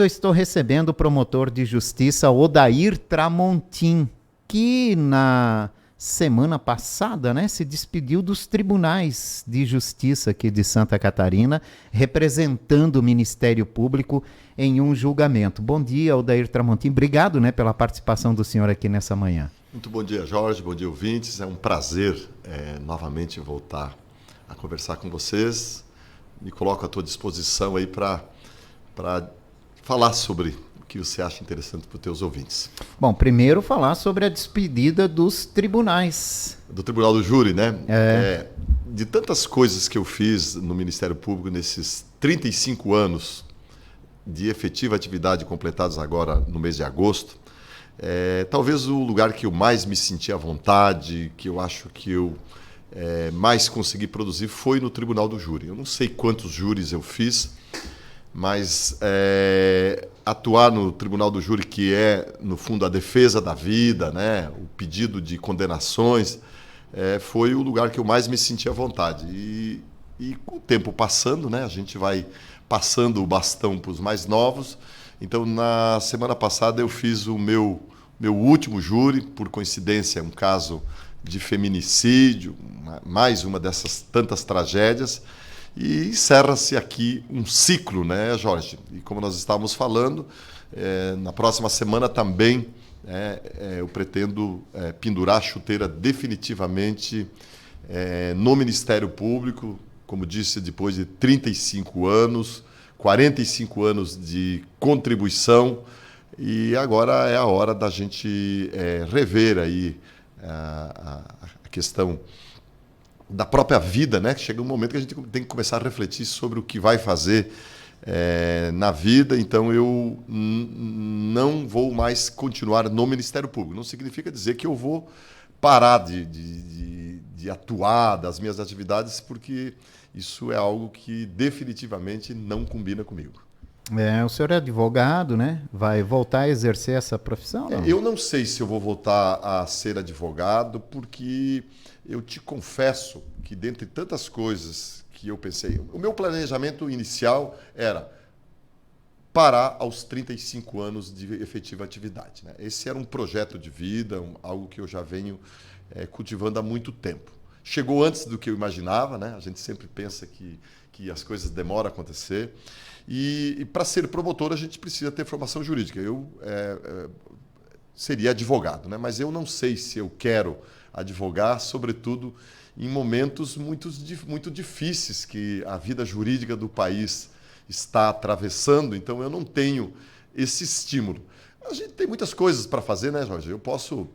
Eu estou recebendo o promotor de justiça Odair Tramontim, que na semana passada, né, se despediu dos tribunais de justiça aqui de Santa Catarina, representando o Ministério Público em um julgamento. Bom dia, Odair Tramontim. Obrigado, né, pela participação do senhor aqui nessa manhã. Muito bom dia, Jorge. Bom dia, ouvintes. É um prazer novamente voltar a conversar com vocês. Me coloco à tua disposição aí para falar sobre o que você acha interessante para os teus ouvintes. Bom, primeiro falar sobre a despedida dos tribunais. Do Tribunal do Júri, né? De tantas coisas que eu fiz no Ministério Público nesses 35 anos de efetiva atividade completados agora no mês de agosto, talvez o lugar que eu mais me senti à vontade, que eu acho que eu mais consegui produzir foi no Tribunal do Júri. Eu não sei quantos júris eu fiz, mas atuar no Tribunal do Júri, que é, no fundo, a defesa da vida, né, o pedido de condenações, foi o lugar que eu mais me senti à vontade. E com o tempo passando, né, a gente vai passando o bastão para os mais novos. Então, na semana passada, eu fiz o meu último júri, por coincidência, um caso de feminicídio, mais uma dessas tantas tragédias. E encerra-se aqui um ciclo, né, Jorge? E como nós estávamos falando, na próxima semana também eu pretendo pendurar a chuteira definitivamente no Ministério Público, como disse, depois de 35 anos, 45 anos de contribuição, e agora é a hora da gente rever aí a questão da própria vida, né? Chega um momento que a gente tem que começar a refletir sobre o que vai fazer na vida. Então, eu não vou mais continuar no Ministério Público. Não significa dizer que eu vou parar de atuar das minhas atividades, porque isso é algo que definitivamente não combina comigo. O senhor é advogado, né? Vai voltar a exercer essa profissão? Não? Eu não sei se eu vou voltar a ser advogado, porque eu te confesso que, dentre tantas coisas que eu pensei, o meu planejamento inicial era parar aos 35 anos de efetiva atividade, né? Esse era um projeto de vida, algo que eu já venho cultivando há muito tempo. Chegou antes do que eu imaginava, né? A gente sempre pensa que as coisas demoram a acontecer. E para ser promotor, a gente precisa ter formação jurídica. Eu seria advogado, né? Mas eu não sei se eu quero advogar, sobretudo em momentos muito difíceis que a vida jurídica do país está atravessando. Então, eu não tenho esse estímulo. A gente tem muitas coisas para fazer, né, Jorge? Eu posso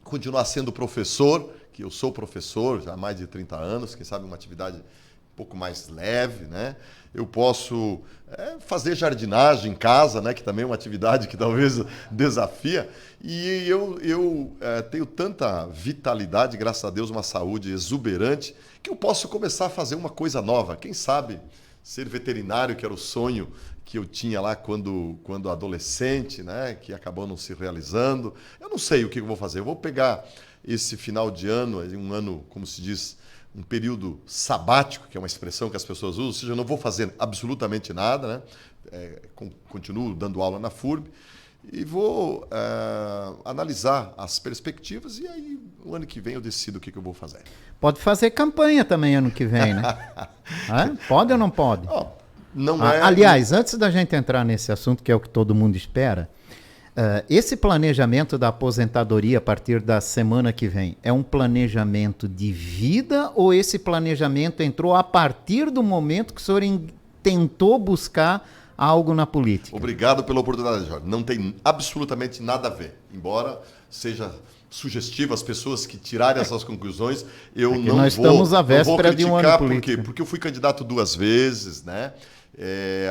continuar sendo professor, que eu sou professor já há mais de 30 anos, quem sabe uma atividade um pouco mais leve, né? Eu posso fazer jardinagem em casa, né? Que também é uma atividade que talvez desafia. E eu tenho tanta vitalidade, graças a Deus, uma saúde exuberante, que eu posso começar a fazer uma coisa nova. Quem sabe ser veterinário, que era o sonho que eu tinha lá quando adolescente, né? Que acabou não se realizando. Eu não sei o que eu vou fazer. Eu vou pegar esse final de ano, um ano, como se diz, um período sabático, que é uma expressão que as pessoas usam, ou seja, eu não vou fazer absolutamente nada, né? Continuo dando aula na FURB e vou analisar as perspectivas, e aí, o ano que vem, eu decido o que eu vou fazer. Pode fazer campanha também ano que vem, né? Pode ou não pode? Não é... Aliás, antes da gente entrar nesse assunto, que é o que todo mundo espera, esse planejamento da aposentadoria a partir da semana que vem é um planejamento de vida, ou esse planejamento entrou a partir do momento que o senhor tentou buscar algo na política? Obrigado pela oportunidade, Jorge. Não tem absolutamente nada a ver. Embora seja sugestivo as pessoas que tirarem essas conclusões, eu não nós estamos à véspera de um ano político. Por quê? Porque eu fui candidato 2 vezes, né?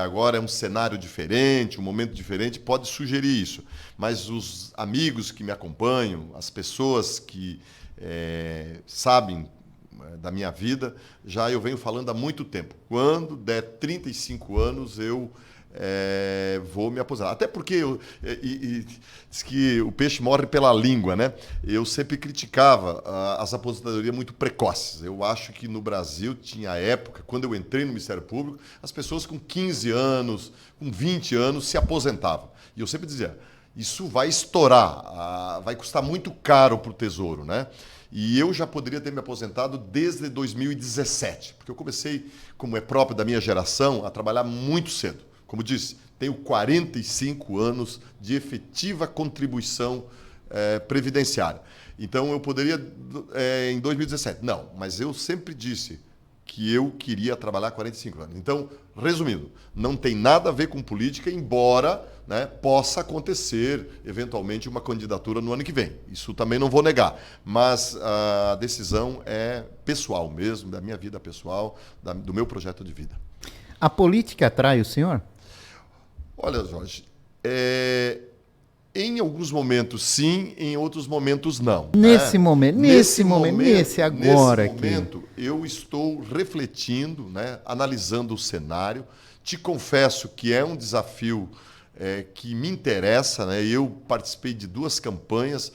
Agora é um cenário diferente, um momento diferente, pode sugerir isso. Mas os amigos que me acompanham, as pessoas que sabem da minha vida, já eu venho falando há muito tempo. Quando der 35 anos, eu vou me aposentar. Até porque diz que o peixe morre pela língua, né? Eu sempre criticava as aposentadorias muito precoces. Eu acho que no Brasil tinha época, quando eu entrei no Ministério Público, as pessoas com 15 anos, com 20 anos se aposentavam. E eu sempre dizia, isso vai estourar, vai custar muito caro para o Tesouro, né? E eu já poderia ter me aposentado desde 2017, porque eu comecei, como é próprio da minha geração, a trabalhar muito cedo. Como disse, tenho 45 anos de efetiva contribuição previdenciária. Então, eu poderia, em 2017. Não, mas eu sempre disse que eu queria trabalhar 45 anos. Então, resumindo, não tem nada a ver com política, embora, né, possa acontecer, eventualmente, uma candidatura no ano que vem. Isso também não vou negar. Mas a decisão é pessoal mesmo, da minha vida pessoal, do meu projeto de vida. A política atrai o senhor? Olha, Jorge, em alguns momentos sim, em outros momentos não. Nesse né? momento, nesse agora nesse momento, eu estou refletindo, né, analisando o cenário. Te confesso que é um desafio que me interessa, né? Eu participei de 2 campanhas,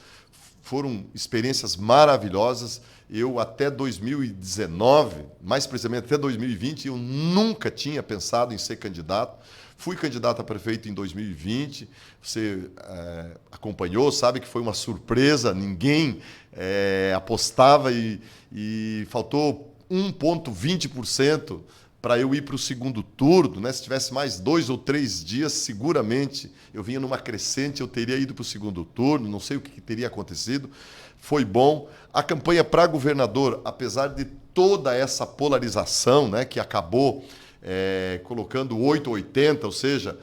foram experiências maravilhosas. Eu, até 2019, mais precisamente até 2020, eu nunca tinha pensado em ser candidato. Fui candidato a prefeito em 2020, você acompanhou, sabe que foi uma surpresa, ninguém apostava e faltou 1,20% para eu ir para o segundo turno, né? Se tivesse mais 2 ou 3 dias, seguramente eu vinha numa crescente, eu teria ido para o segundo turno, não sei o que teria acontecido. Foi bom. A campanha para governador, apesar de toda essa polarização, né, que acabou colocando 8 ou 80, ou seja,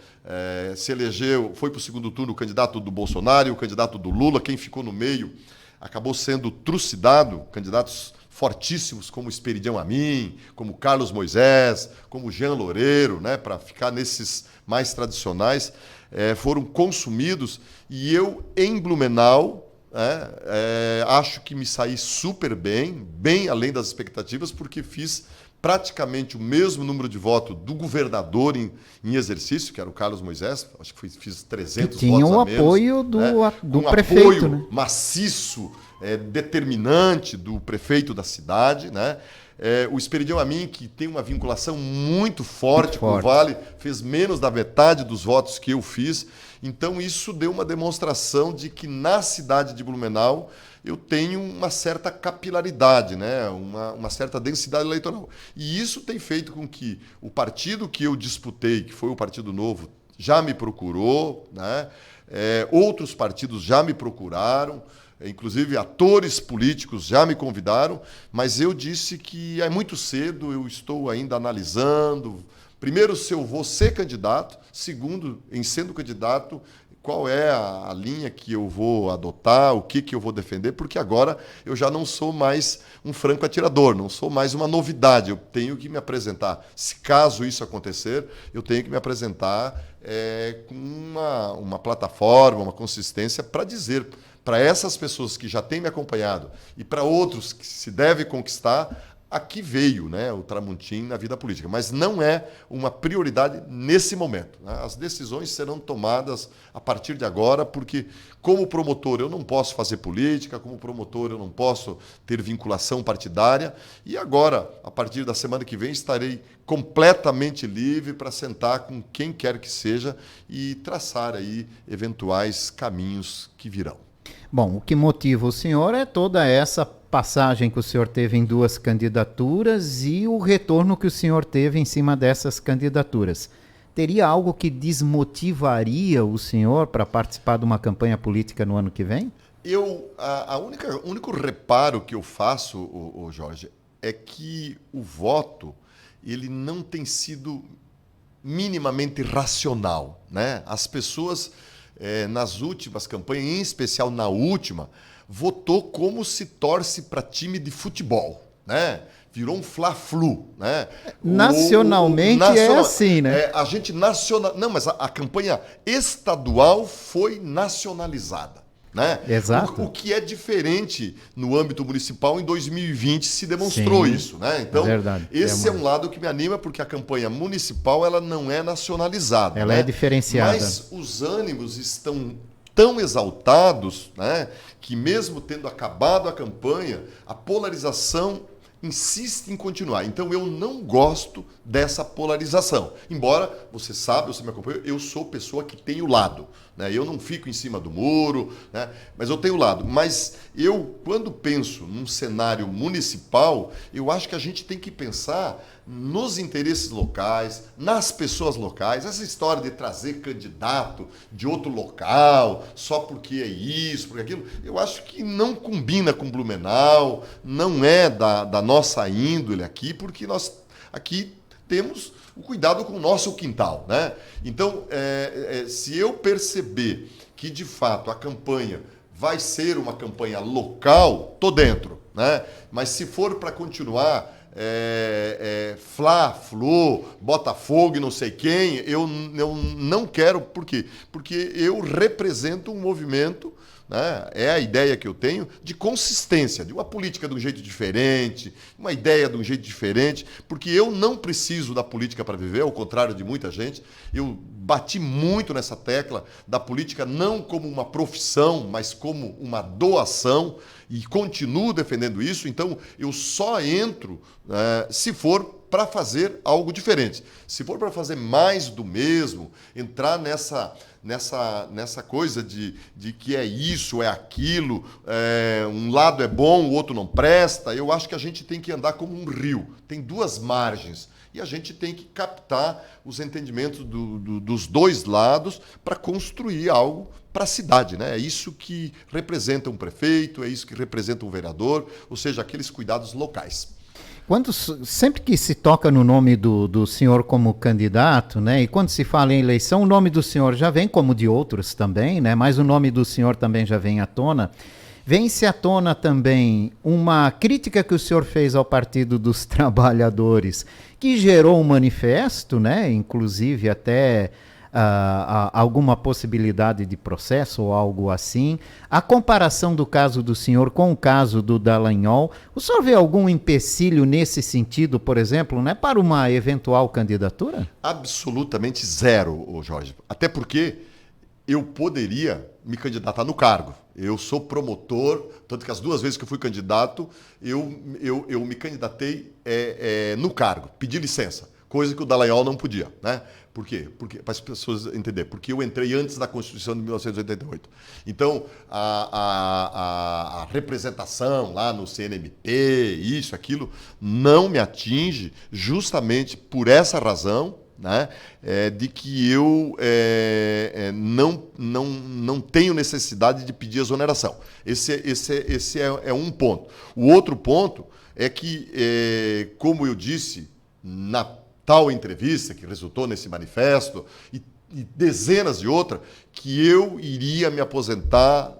se elegeu, foi para o segundo turno o candidato do Bolsonaro e o candidato do Lula, quem ficou no meio acabou sendo trucidado, candidatos fortíssimos como Esperidião Amin, como Carlos Moisés, como Jean Loureiro, né, para ficar nesses mais tradicionais, foram consumidos. E eu, em Blumenau, acho que me saí super bem, bem além das expectativas, porque fiz praticamente o mesmo número de votos do governador em exercício, que era o Carlos Moisés, acho que fiz 300 tinha votos a menos. Tinha o apoio do prefeito, apoio, né? Maciço, determinante do prefeito da cidade, né? O Esperidião Amin, que tem uma vinculação muito forte com o Vale, fez menos da metade dos votos que eu fiz. Então, isso deu uma demonstração de que na cidade de Blumenau eu tenho uma certa capilaridade, né? uma certa densidade eleitoral. E isso tem feito com que o partido que eu disputei, que foi o Partido Novo, já me procurou, né? Outros partidos já me procuraram, inclusive atores políticos já me convidaram, mas eu disse que é muito cedo, eu estou ainda analisando. Primeiro, se eu vou ser candidato. Segundo, em sendo candidato, qual é a linha que eu vou adotar, o que eu vou defender, porque agora eu já não sou mais um franco atirador, não sou mais uma novidade. Eu tenho que me apresentar. Se caso isso acontecer, eu tenho que me apresentar com uma plataforma, uma consistência para dizer para essas pessoas que já têm me acompanhado e para outros que se deve conquistar, aqui veio, né, o Tramontim na vida política, mas não é uma prioridade nesse momento, né? As decisões serão tomadas a partir de agora, porque como promotor eu não posso fazer política, como promotor eu não posso ter vinculação partidária, e agora, a partir da semana que vem, estarei completamente livre para sentar com quem quer que seja e traçar aí eventuais caminhos que virão. Bom, o que motiva o senhor é toda essa passagem que o senhor teve em 2 candidaturas e o retorno que o senhor teve em cima dessas candidaturas. Teria algo que desmotivaria o senhor para participar de uma campanha política no ano que vem? O único reparo que eu faço, Jorge, é que o voto ele não tem sido minimamente racional, né? As pessoas, nas últimas campanhas, em especial na última, votou como se torce para time de futebol, né? Virou um fla-flu, né? Nacionalmente é assim, né? A gente nacional, não, mas a campanha estadual foi nacionalizada. Né? Exato. O que é diferente no âmbito municipal, em 2020 se demonstrou isso. Né? Então, esse é um lado que me anima, porque a campanha municipal ela não é nacionalizada. Ela né? é diferenciada. Mas os ânimos estão tão exaltados, né, que mesmo tendo acabado a campanha, a polarização insiste em continuar. Então eu não gosto dessa polarização. Embora, você sabe, você me acompanha, eu sou pessoa que tem o lado. Né? Eu não fico em cima do muro, né? Mas eu tenho o lado. Mas eu, quando penso num cenário municipal, eu acho que a gente tem que pensar nos interesses locais, nas pessoas locais. Essa história de trazer candidato de outro local, só porque é isso, porque aquilo, eu acho que não combina com Blumenau, não é da nossa índole aqui, porque nós aqui temos o cuidado com o nosso quintal. Né? Então, se eu perceber que, de fato, a campanha vai ser uma campanha local, estou dentro. Né? Mas se for para continuar Fla-Flu, Botafogo e não sei quem, eu não quero. Por quê? Porque eu represento um movimento, né? É a ideia que eu tenho de consistência, de uma política de um jeito diferente, uma ideia de um jeito diferente, porque eu não preciso da política para viver, ao contrário de muita gente. Eu bati muito nessa tecla da política não como uma profissão, mas como uma doação, e continuo defendendo isso. Então eu só entro se for para fazer algo diferente. Se for para fazer mais do mesmo, entrar nessa coisa de que é isso, é aquilo, um lado é bom, o outro não presta, eu acho que a gente tem que andar como um rio. Tem duas margens. E a gente tem que captar os entendimentos dos dois lados para construir algo para a cidade. Né? É isso que representa um prefeito, é isso que representa um vereador, ou seja, aqueles cuidados locais. Sempre que se toca no nome do senhor como candidato, né, e quando se fala em eleição, o nome do senhor já vem, como de outros também, né, mas o nome do senhor também já vem à tona. Vem-se à tona também uma crítica que o senhor fez ao Partido dos Trabalhadores, que gerou um manifesto, né, inclusive até alguma possibilidade de processo ou algo assim. A comparação do caso do senhor com o caso do Dallagnol, o senhor vê algum empecilho nesse sentido, por exemplo, né, para uma eventual candidatura? Absolutamente zero, Jorge. Até porque eu poderia me candidatar no cargo. Eu sou promotor, tanto que as duas vezes que eu fui candidato, eu me candidatei no cargo, pedi licença, coisa que o Dallagnol não podia. Né? Por quê? Porque, para as pessoas entenderem, porque eu entrei antes da Constituição de 1988. Então, a representação lá no CNMP, isso, aquilo, não me atinge justamente por essa razão, né, de que eu não tenho necessidade de pedir exoneração. Esse é um ponto. O outro ponto é que, como eu disse na tal entrevista que resultou nesse manifesto, e dezenas de outras, que eu iria me aposentar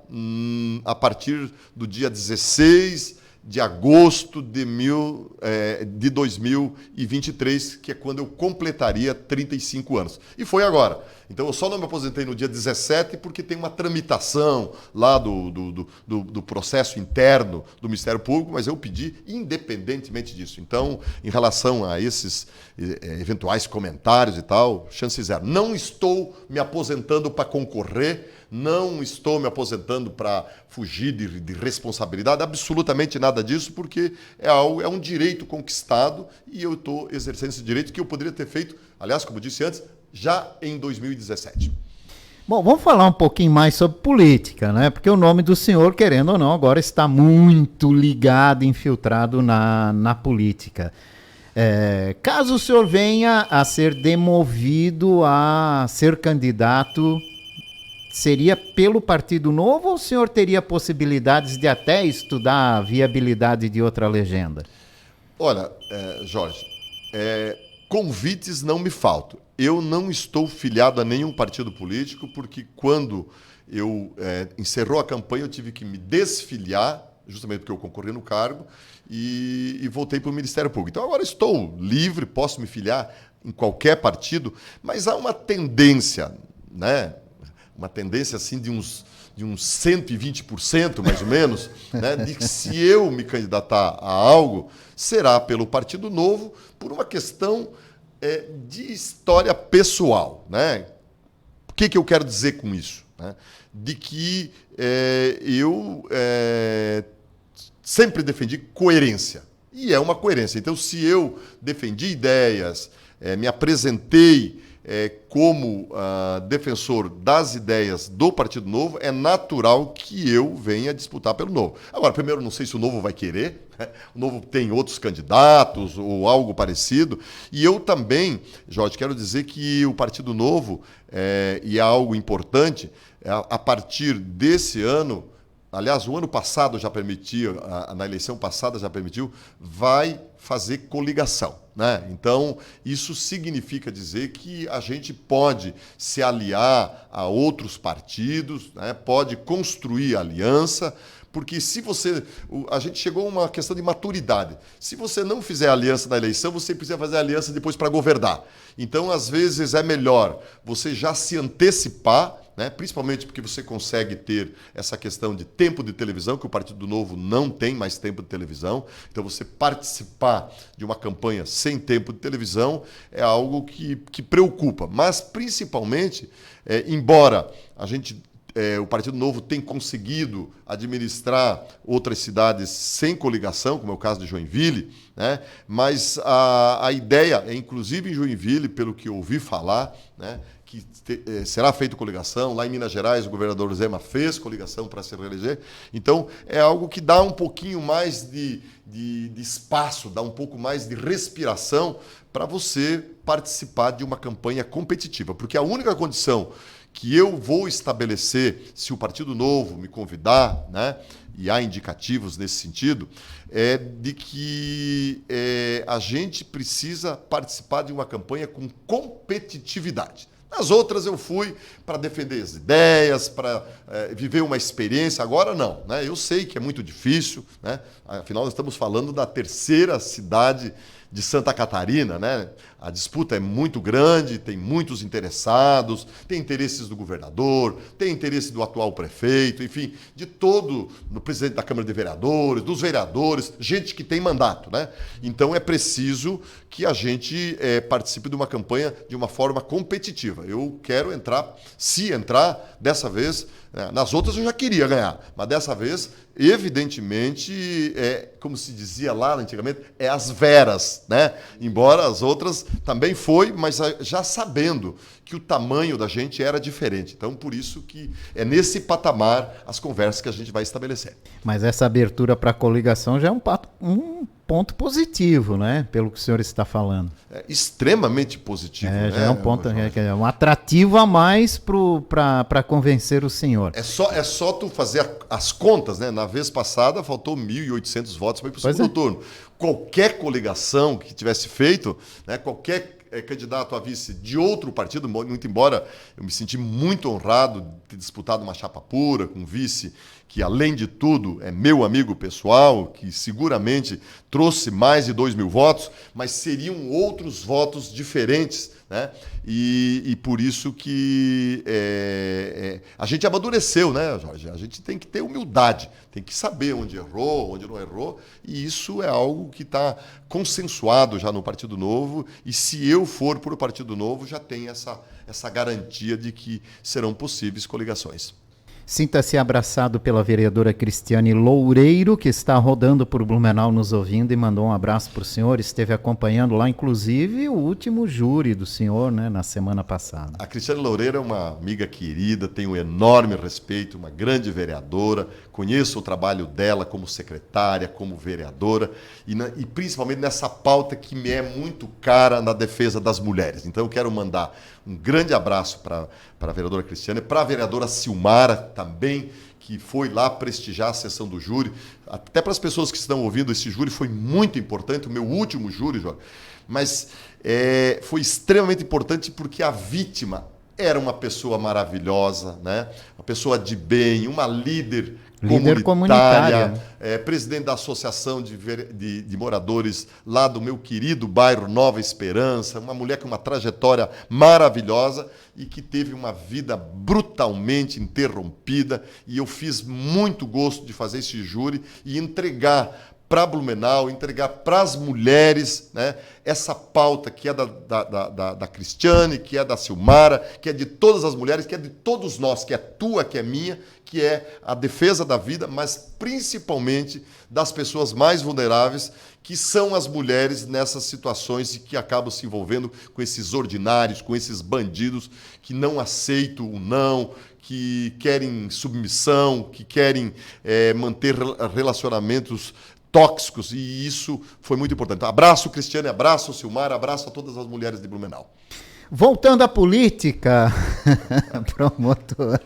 a partir do dia 16 de agosto de 2023, que é quando eu completaria 35 anos. E foi agora. Então, eu só não me aposentei no dia 17 porque tem uma tramitação lá do processo interno do Ministério Público, mas eu pedi independentemente disso. Então, em relação a esses eventuais comentários e tal, chance zero. Não estou me aposentando para concorrer, não estou me aposentando para fugir de responsabilidade, absolutamente nada disso, porque é um direito conquistado e eu estou exercendo esse direito que eu poderia ter feito, aliás, como disse antes, já em 2017. Bom, vamos falar um pouquinho mais sobre política, né? Porque o nome do senhor, querendo ou não, agora está muito ligado, infiltrado na política. Caso o senhor venha a ser demovido a ser candidato, seria pelo Partido Novo ou o senhor teria possibilidades de até estudar a viabilidade de outra legenda? Olha, Jorge, convites não me faltam. Eu não estou filiado a nenhum partido político, porque quando eu encerrou a campanha, eu tive que me desfiliar, justamente porque eu concorri no cargo, e voltei para o Ministério Público. Então agora estou livre, posso me filiar em qualquer partido, mas há uma tendência, né, uma tendência assim de uns 120%, mais ou menos, né, de que se eu me candidatar a algo, será pelo Partido Novo, por uma questão de história pessoal. Né? O que eu quero dizer com isso? Né? De que eu sempre defendi coerência. E é uma coerência. Então, se eu defendi ideias, me apresentei como defensor das ideias do Partido Novo, é natural que eu venha disputar pelo Novo. Agora, primeiro, não sei se o Novo vai querer, né? O Novo tem outros candidatos ou algo parecido, e eu também, Jorge, quero dizer que o Partido Novo, e é algo importante, a partir desse ano, aliás, o ano passado já permitia, na eleição passada já permitiu, vai fazer coligação. Né? Então, isso significa dizer que a gente pode se aliar a outros partidos, né? Pode construir aliança, porque se você... A gente chegou a uma questão de maturidade. Se você não fizer aliança na eleição, você precisa fazer aliança depois para governar. Então, às vezes, é melhor você já se antecipar, né? Principalmente porque você consegue ter essa questão de tempo de televisão, que o Partido Novo não tem mais tempo de televisão. Então, você participar de uma campanha sem tempo de televisão é algo que preocupa. Mas, principalmente, embora a gente... o Partido Novo tem conseguido administrar outras cidades sem coligação, como é o caso de Joinville, né? Mas a ideia é, inclusive em Joinville, pelo que eu ouvi falar, né, que será feita coligação. Lá em Minas Gerais, o governador Zema fez coligação para se reeleger. Então, é algo que dá um pouquinho mais de espaço, dá um pouco mais de respiração para você participar de uma campanha competitiva. Porque a única condição que eu vou estabelecer, se o Partido Novo me convidar, né, e há indicativos nesse sentido, é de que a gente precisa participar de uma campanha com competitividade. Nas outras eu fui para defender as ideias, para viver uma experiência. Agora não, né? Eu sei que é muito difícil, né? Afinal, nós estamos falando da terceira cidade de Santa Catarina, né? A disputa é muito grande, tem muitos interessados, tem interesses do governador, tem interesse do atual prefeito, enfim, de todo, do presidente da Câmara de Vereadores, dos vereadores, gente que tem mandato, né? Então é preciso que a gente participe de uma campanha de uma forma competitiva. Eu quero entrar, se entrar, dessa vez, nas outras eu já queria ganhar, mas dessa vez, evidentemente, como se dizia lá antigamente, é as veras, né? Embora as outras também foi, mas já sabendo que o tamanho da gente era diferente. Então, por isso que é nesse patamar as conversas que a gente vai estabelecer. Mas essa abertura para a coligação já é um ponto positivo, né? Pelo que o senhor está falando. É extremamente positivo. Já é um ponto, é um atrativo a mais para convencer o senhor. É só tu fazer as contas, né? Na vez passada faltou 1.800 votos para ir para o segundo turno. Qualquer coligação que tivesse feito, né? Qualquer candidato a vice de outro partido, muito embora eu me senti muito honrado de ter disputado uma chapa pura com um vice que, além de tudo, é meu amigo pessoal, que seguramente trouxe mais de 2.000 votos, mas seriam outros votos diferentes, né? E por isso que a gente amadureceu, né, Jorge? A gente tem que ter humildade, tem que saber onde errou, onde não errou, e isso é algo que está consensuado já no Partido Novo, e se eu for para o Partido Novo, já tem essa garantia de que serão possíveis coligações. Sinta-se abraçado pela vereadora Cristiane Loureiro, que está rodando por Blumenau nos ouvindo, e mandou um abraço para o senhor. Esteve acompanhando lá, inclusive, o último júri do senhor, né, na semana passada. A Cristiane Loureiro é uma amiga querida, tenho um enorme respeito, uma grande vereadora, conheço o trabalho dela como secretária, como vereadora, e principalmente nessa pauta que me é muito cara na defesa das mulheres. Então eu quero mandar um grande abraço para a vereadora Cristiane, para a vereadora Silmara também, que foi lá prestigiar a sessão do júri. Até para as pessoas que estão ouvindo, esse júri foi muito importante, o meu último júri, Jorge, mas foi extremamente importante porque a vítima era uma pessoa maravilhosa, né? Uma pessoa de bem, uma líder Líder comunitária. Presidente da Associação de Moradores lá do meu querido bairro Nova Esperança, uma mulher com uma trajetória maravilhosa e que teve uma vida brutalmente interrompida, e eu fiz muito gosto de fazer esse júri e entregar para Blumenau, entregar para as mulheres, né, essa pauta que é da Cristiane, que é da Silmara, que é de todas as mulheres, que é de todos nós, que é tua, que é minha, que é a defesa da vida, mas principalmente das pessoas mais vulneráveis, que são as mulheres nessas situações e que acabam se envolvendo com esses ordinários, com esses bandidos que não aceitam o não, que querem submissão, que querem manter relacionamentos tóxicos, e isso foi muito importante. Abraço, Cristiane, abraço, Silmar, abraço a todas as mulheres de Blumenau. Voltando à política, promotor,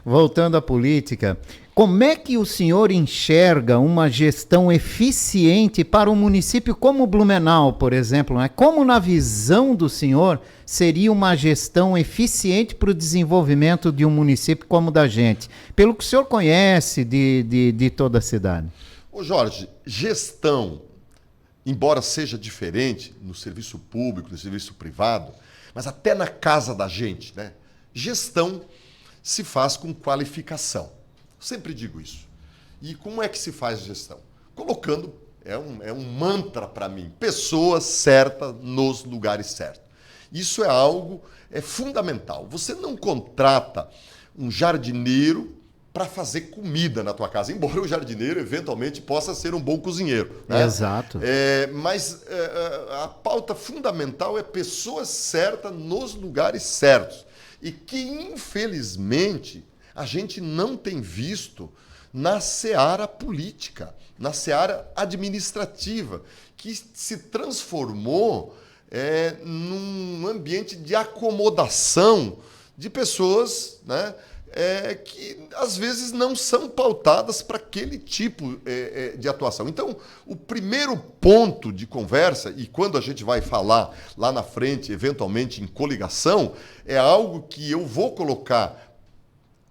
voltando à política, como é que o senhor enxerga uma gestão eficiente para um município como Blumenau, por exemplo, né? Como, na visão do senhor, seria uma gestão eficiente para o desenvolvimento de um município como o da gente? Pelo que o senhor conhece de toda a cidade. Ô Jorge, gestão, embora seja diferente no serviço público, no serviço privado, mas até na casa da gente, né? Gestão se faz com qualificação. Sempre digo isso. E como é que se faz gestão? Colocando, é um mantra para mim, pessoas certas nos lugares certos. Isso é algo fundamental. Você não contrata um jardineiro para fazer comida na tua casa, embora o jardineiro eventualmente possa ser um bom cozinheiro, né? Exato. Mas a pauta fundamental é pessoas certas nos lugares certos, e que infelizmente a gente não tem visto na seara política, na seara administrativa, que se transformou num ambiente de acomodação de pessoas, né, que às vezes não são pautadas para aquele tipo de atuação. Então, o primeiro ponto de conversa, e quando a gente vai falar lá na frente, eventualmente em coligação, é algo que eu vou colocar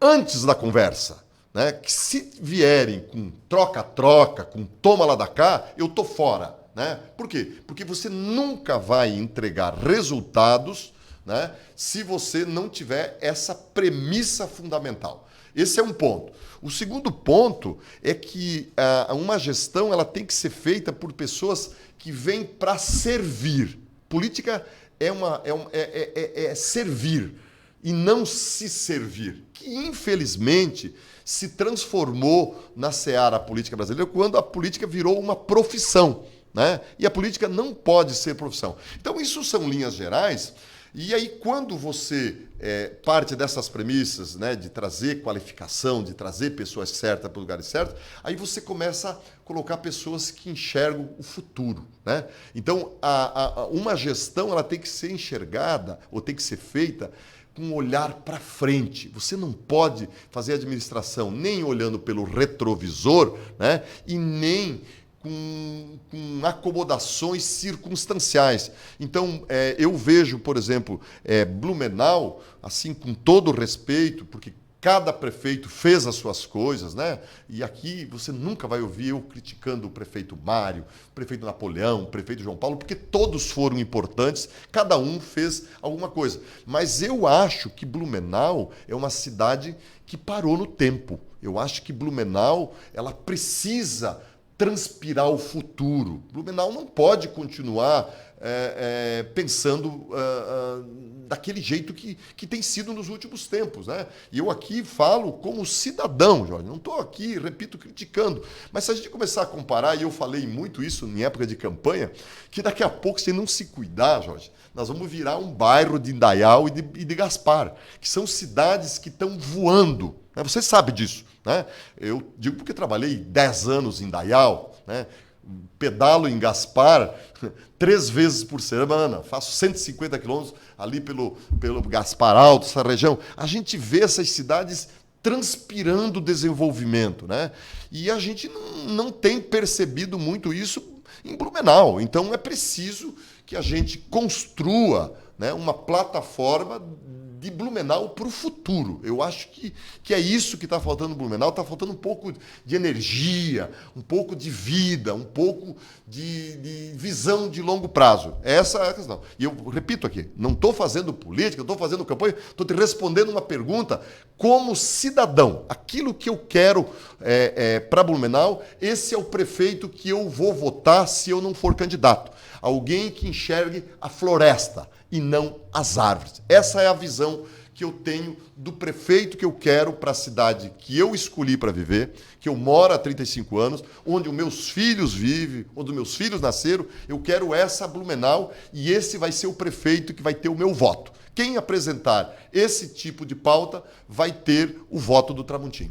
antes da conversa, né? Que se vierem com troca-troca, com toma lá da cá, eu tô fora, né? Por quê? Porque você nunca vai entregar resultados, né, se você não tiver essa premissa fundamental. Esse é um ponto. O segundo ponto é que uma gestão ela tem que ser feita por pessoas que vêm para servir. Política é servir e não se servir, que infelizmente se transformou na seara política brasileira quando a política virou uma profissão, né? E a política não pode ser profissão. Então, isso são linhas gerais. E aí, quando você parte dessas premissas, né, de trazer qualificação, de trazer pessoas certas para os lugares certos, aí você começa a colocar pessoas que enxergam o futuro, né? Então, uma gestão ela tem que ser enxergada ou tem que ser feita com um olhar para frente. Você não pode fazer administração nem olhando pelo retrovisor, né, e nem com acomodações circunstanciais. Então, eu vejo, por exemplo, Blumenau, assim, com todo respeito, porque cada prefeito fez as suas coisas, né? E aqui você nunca vai ouvir eu criticando o prefeito Mário, o prefeito Napoleão, o prefeito João Paulo, porque todos foram importantes, cada um fez alguma coisa. Mas eu acho que Blumenau é uma cidade que parou no tempo. Eu acho que Blumenau ela precisa transpirar o futuro. Blumenau não pode continuar pensando daquele jeito que tem sido nos últimos tempos, né? E eu aqui falo como cidadão, Jorge, não estou aqui, repito, criticando. Mas se a gente começar a comparar, e eu falei muito isso em época de campanha, que daqui a pouco, se não se cuidar, Jorge, nós vamos virar um bairro de Indaial e de Gaspar, que são cidades que estão voando. Né? Você sabe disso, né? Eu digo porque trabalhei 10 anos em Indaial, né? Pedalo em Gaspar 3 vezes por semana, faço 150 quilômetros ali pelo Gaspar Alto, essa região. A gente vê essas cidades transpirando desenvolvimento, né? E a gente não tem percebido muito isso em Blumenau. Então é preciso que a gente construa, né, uma plataforma de Blumenau para o futuro. Eu acho que é isso que está faltando no Blumenau. Está faltando um pouco de energia, um pouco de vida, um pouco de visão de longo prazo. Essa é a questão. E eu repito aqui, não estou fazendo política, não estou fazendo campanha, estou te respondendo uma pergunta como cidadão. Aquilo que eu quero para Blumenau, esse é o prefeito que eu vou votar se eu não for candidato. Alguém que enxergue a floresta e não as árvores. Essa é a visão que eu tenho do prefeito que eu quero para a cidade que eu escolhi para viver, que eu moro há 35 anos, onde os meus filhos vivem, onde os meus filhos nasceram. Eu quero essa Blumenau e esse vai ser o prefeito que vai ter o meu voto. Quem apresentar esse tipo de pauta vai ter o voto do Tramontim.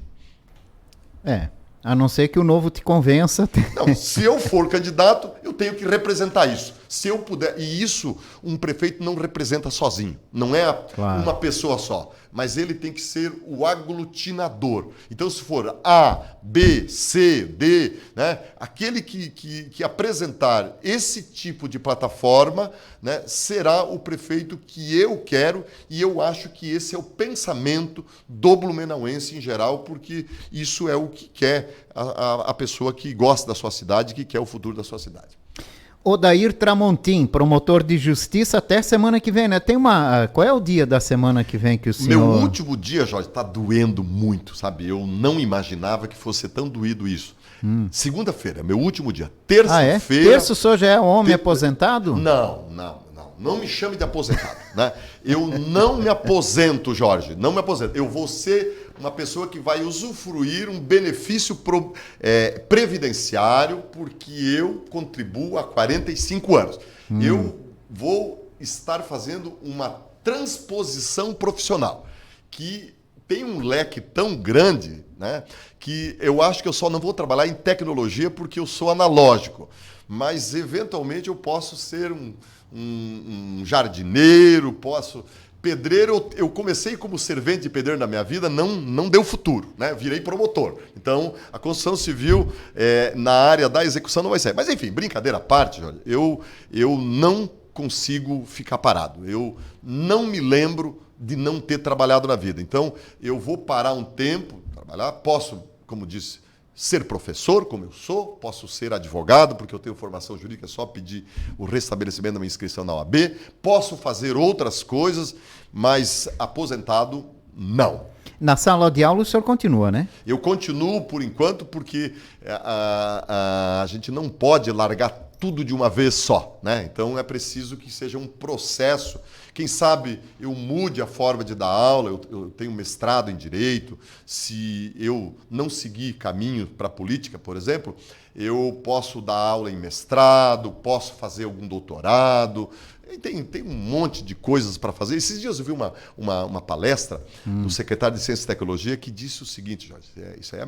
A não ser que o Novo te convença. Não, se eu for candidato, eu tenho que representar isso. Se eu puder, e isso um prefeito não representa sozinho, não é uma pessoa só, mas ele tem que ser o aglutinador. Então, se for A, B, C, D, né, aquele que apresentar esse tipo de plataforma, né, será o prefeito que eu quero, e eu acho que esse é o pensamento do blumenauense em geral, porque isso é o que quer a pessoa que gosta da sua cidade, que quer o futuro da sua cidade. Odair Tramontim, promotor de justiça, até semana que vem, né? Qual é o dia da semana que vem que o senhor... Meu último dia, Jorge, está doendo muito, sabe? Eu não imaginava que fosse tão doído isso. Segunda-feira, meu último dia. Terça-feira... Terça o senhor já é homem aposentado? Não me chame de aposentado, né? Eu não me aposento, Jorge, não me aposento. Eu vou ser uma pessoa que vai usufruir um benefício previdenciário porque eu contribuo há 45 anos. Eu vou estar fazendo uma transposição profissional que tem um leque tão grande, né, que eu acho que eu só não vou trabalhar em tecnologia porque eu sou analógico. Mas, eventualmente, eu posso ser um jardineiro, pedreiro. Eu comecei como servente de pedreiro na minha vida, não deu futuro, né? Virei promotor. Então, a construção civil na área da execução não vai ser. Mas, enfim, brincadeira à parte, Jorge, eu não consigo ficar parado. Eu não me lembro de não ter trabalhado na vida. Então, eu vou parar um tempo, trabalhar, posso, como disse, ser professor, como eu sou, posso ser advogado, porque eu tenho formação jurídica, é só pedir o restabelecimento da minha inscrição na OAB, posso fazer outras coisas, mas aposentado, não. Na sala de aula o senhor continua, né? Eu continuo por enquanto, porque a gente não pode largar tudo de uma vez só, né? Então é preciso que seja um processo. Quem sabe eu mude a forma de dar aula, eu tenho mestrado em Direito, se eu não seguir caminho para a política, por exemplo, eu posso dar aula em mestrado, posso fazer algum doutorado, tem um monte de coisas para fazer. Esses dias eu vi uma palestra do secretário de Ciência e Tecnologia que disse o seguinte, Jorge, isso aí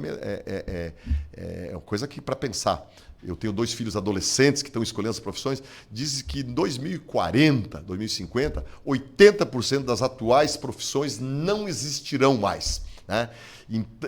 é uma coisa que para pensar. Eu tenho 2 filhos adolescentes que estão escolhendo as profissões. Diz que em 2040, 2050, 80% das atuais profissões não existirão mais, né?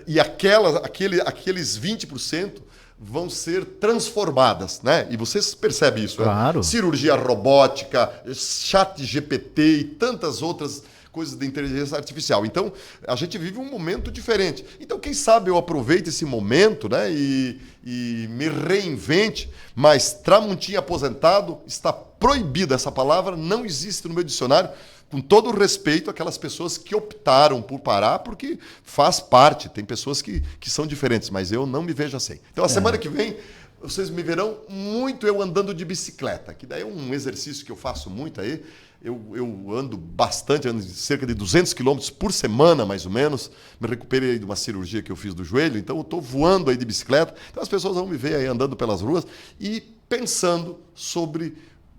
E aqueles 20% vão ser transformadas, né? E vocês percebem isso, claro. Né? Cirurgia robótica, chat GPT e tantas outras coisas de inteligência artificial. Então, a gente vive um momento diferente. Então, quem sabe eu aproveite esse momento, né, e me reinvente, mas Tramontim aposentado está proibida essa palavra, não existe no meu dicionário, com todo o respeito àquelas pessoas que optaram por parar, porque faz parte, tem pessoas que são diferentes, mas eu não me vejo assim. Então, a semana que vem, vocês me verão muito eu andando de bicicleta, que daí é um exercício que eu faço muito aí. Eu ando bastante, ando cerca de 200 quilômetros por semana, mais ou menos. Me recuperei de uma cirurgia que eu fiz do joelho, então eu estou voando aí de bicicleta. Então as pessoas vão me ver aí andando pelas ruas e pensando sobre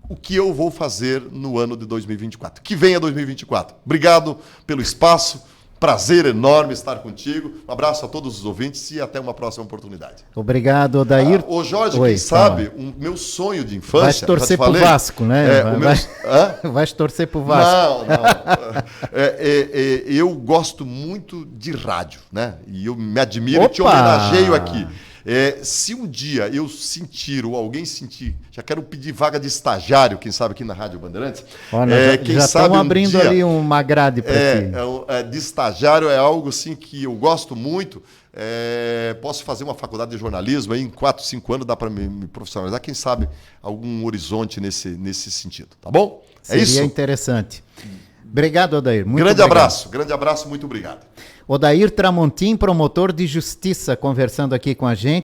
o que eu vou fazer no ano de 2024. Que venha 2024. Obrigado pelo espaço. Prazer enorme estar contigo. Um abraço a todos os ouvintes e até uma próxima oportunidade. Obrigado, Odair. Ô Jorge, quem sabe, o meu sonho de infância... Vai torcer pro Vasco, né? Vai torcer pro Vasco. Não. Eu gosto muito de rádio, né? E eu me admiro e te homenageio aqui. Se um dia eu sentir ou alguém sentir, já quero pedir vaga de estagiário, quem sabe aqui na Rádio Bandeirantes. Olha, Quem já sabe estão abrindo ali uma grade para ti. De estagiário é algo assim que eu gosto muito. Posso fazer uma faculdade de jornalismo aí, em 4, 5 anos dá para me profissionalizar. Quem sabe algum horizonte nesse sentido, tá bom? Seria isso? Interessante. Obrigado, Odair. Muito grande obrigado. Grande abraço, muito obrigado. Odair Tramontim, promotor de justiça, conversando aqui com a gente.